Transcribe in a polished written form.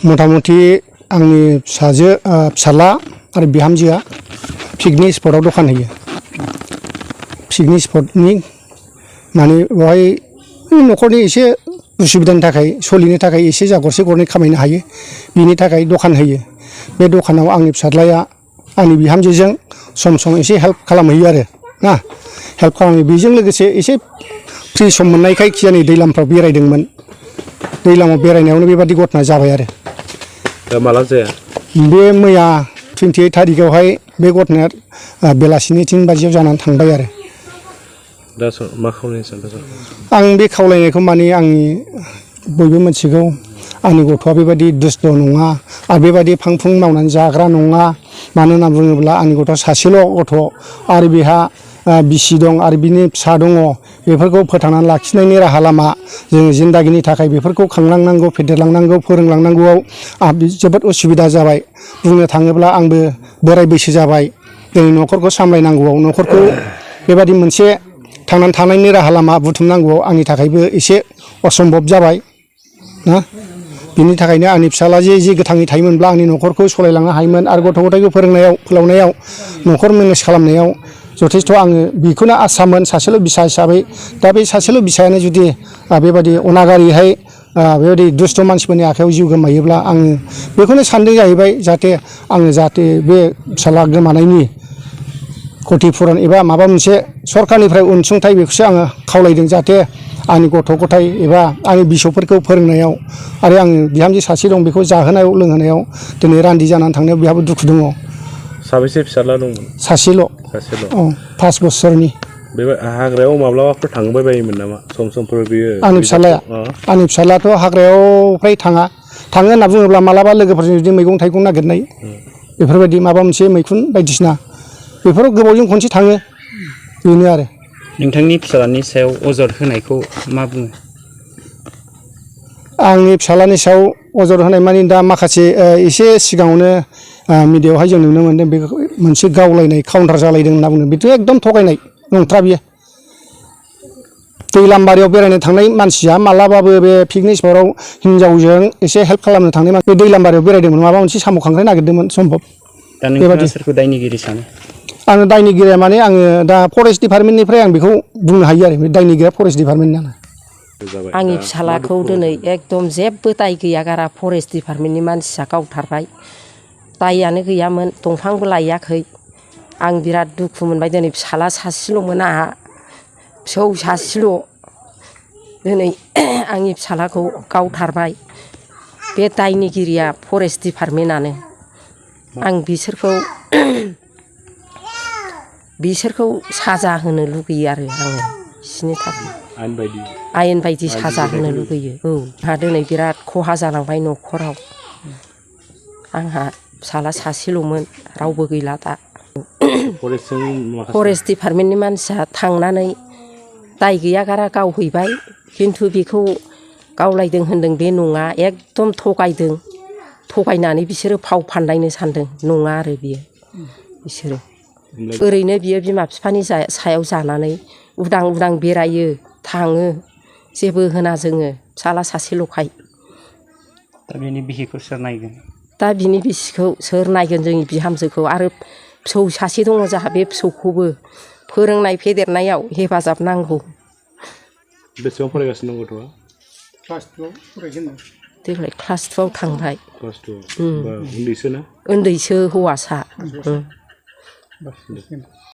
मथा-मथि आंनि फिसाला आरो बिहामजोआ पिकनिक स्पटआव दखान होयो। पिकनिक स्पटनि माने बेवहाय न'खरनि एसे उसुबिदानि थाखाय सोलिनो थाखाय एसे जा गरसे गरनै खामायनो हायो बिनि थाखाय दखान होयो। बे दखानाव आंनि फिसाज्लाया आंनि बिहामजोजों सम सम एसे हेल्प खालामहैयो आरो ना हेल्प खालामो। बेजों लोगोसे एसे फ्रि सम मोननायखाय खिजानि दैलामफ्राव बेरायदोंमोन। दैलामाव बेरायनायावनो बेबादि घटना जाबाय आरो। दा माला जाया? बे मैया 28 थारिखआवहाय बे घटनाया बेलासिनि 3 बाजियाव जानानै थांबाय आरो। दा मा खावलायनो सानदों? आं बे खावलायनायखौ माने आंनि बयबो मिथिगौ आंनि गथ'आ बेबायदि दुस्त नङा आरो बेबायदि फां-फुं मावनानै जाग्रा नङा। मानो होनना बुङोब्ला आंनि गथ'आ सासेल' गथ' आरो बेहा बिसि दं आरो बिनि फिसा दङ। बेफोरखौ फोथांनानै लाखिनायनि राहा लामा जोङो जिन्दागिनि थाखाय बेफोरखौ खांलांनांगौ, फेदेरलांनांगौ, फोरोंलांनांगौआव आंहा जोबोद उसुबिदा जाबाय। बुंनो थाङोब्ला आंबो बोराय बैसो जाबाय। जोंनि न'खरखौ सामलायनांगौआव न'खरखौ बेबायदि मोनसे थांनानै थानायनि राहा लामा बुथुमनांगौआव आंनि थाखायबो एसे असम्भब जाबाय ना। बिनि थाखायनो आंनि फिसाला जे गोथाङै थायोमोनब्ला आंनि न'खरखौ सालायलांनो हायोमोन आरो गथ' गथायखौ फोलावनायाव न'खर मेनेज खालामनायाव जथेस्थ' आङो बेखौनो आसामोन सासेल' बिसा हिसाबै। दा बे सासेल' बिसायानो जुदि बेबायदि अनागारिहाय बेबायदि दुस्त मानसिफोरनि आखायाव जिउ गोमायोब्ला आङो बेखौनो सानदों जाहैबाय जाहाथे बे फिसाला गोमानायनि क्षतिपुरन एबा माबा मोनसे सरखारनिफ्राय अनसुंथाइ बेखौसो आङो खावलायदों। जाहाथे आंनि गथ' गथाय एबा आंनि बिसौफोरखौ फोरोंनायाव आरो आङो बिहामजो सासे दं बेखौ जाहोनायाव लोंहोनायाव दिनै रान्दि जानानै थांनायाव बेहाबो दुखु दङ। साबेसे फिसाला दंमोन? सासेल'। 5 बोसोरनि। बे हाग्रायाव माब्लाबाफोर थांबाय बायोमोन नामा सम-समफोर बियो? आंनि फिसालायाथ' हाग्रायाव फ्राय थाङो होनना बुङोब्ला मालाबा लोगोफोरजों जुदि मैगं थाइगं नागिरनाय बेफोरबायदि माबा मोनसे मैखुन बायदिसिना बेफोराव गोबावजों खनसे थाङो बेनो आरो। नोंथांनि फिसालानि सायाव अजद होनायखौ मा बुङो? आंनि फिसालानि सायाव अजद होनाय माने दा माखासे एसे सिगाङावनो मिडियायावहाय जों नुनो मोन्दों बे मोनसे गावलायनाय काउन्टार जालायदों होनना बुंदों। बेथ' एकदम थगायनाय नंथारा बियो। दैलामबारियाव बेरायनो थांनाय मानसिया मालाबाबो बे पिकनिक स्पटआव हिनजावजों एसे हेल्प खालामनो थांनाय बे दैलामबारियाव बेरायदोंमोन माबा मोनसे साम' खांख्राय नागिरदोंमोन सम्भब। दा नोंथाङा सोरखौ दायनिगिरि सानो? आङो दायनिगिरिया माने आङो दा फरेस्ट डिपार्टमेन्टनिफ्राय आं बेखौ बुंनो हायो आरो दायनिगिरिया फरेस्ट डिपार्टमेन्टनियानो। आंनि फिसालाखौ दिनै एकदम जेबो दाय गैया गारा फरेस्ट डिपार्टमेन्टनि मानसिया गावथारबाय। दाययानो गैयामोन, दंफांबो लायाखै। आं बिराद दुखु मोनबाय दिनै फिसाला सासेल'मोन आंहा, फिसौ सासेल'। दिनै आंनि फिसालाखौ गावथारबाय। बे दायनिगिरिया फरेस्ट डिपार्टमेन्टआनो। आं बिसोरखौ साजा होनो लुगैयो आरो आङो बिसोरनि थाखाय आयेन बायदि साजा होनो लुगैयो। औ आंहा दिनै बिराद खहा जालांबाय न'खराव। आंहा फिसाला सासेल'मोन, रावबो गैला दा। फरेस्ट डिपार्टमेन्टनि मानसिया थांनानै दाय गैया गारा गावहैबाय। खिन्थु बेखौ गावलायदों होनदों बे नङा, एकदम थगायदों। थगायनानै बिसोरो फाव फान्दायनो सानदों, नङा आरो बियो। बिसोरो ओरैनो बियो बिमा बिफानि सायाव जानानै उदां उदां बेरायो थाङो, जेबो होना जोङो फिसाला सासेल'खाय। दा बेनि बिसिखौ सोर नायगोन? दा बिनि बिसिखौ सोर नायगोन? जोंनि बिहामजोखौ। आरो फिसौ सासे दङ जोंहा, बे फिसौखौबो फोरोंनाय फेदेरनायाव हेफाजाब नांगौ। बेसेबां फरायगासिनो दं गथ'आ? क्लास 2 फरायजेनदों। देग्लाय क्लास 2 आव थांबाय। उन्दैसो ना? उन्दैसो हौवासा।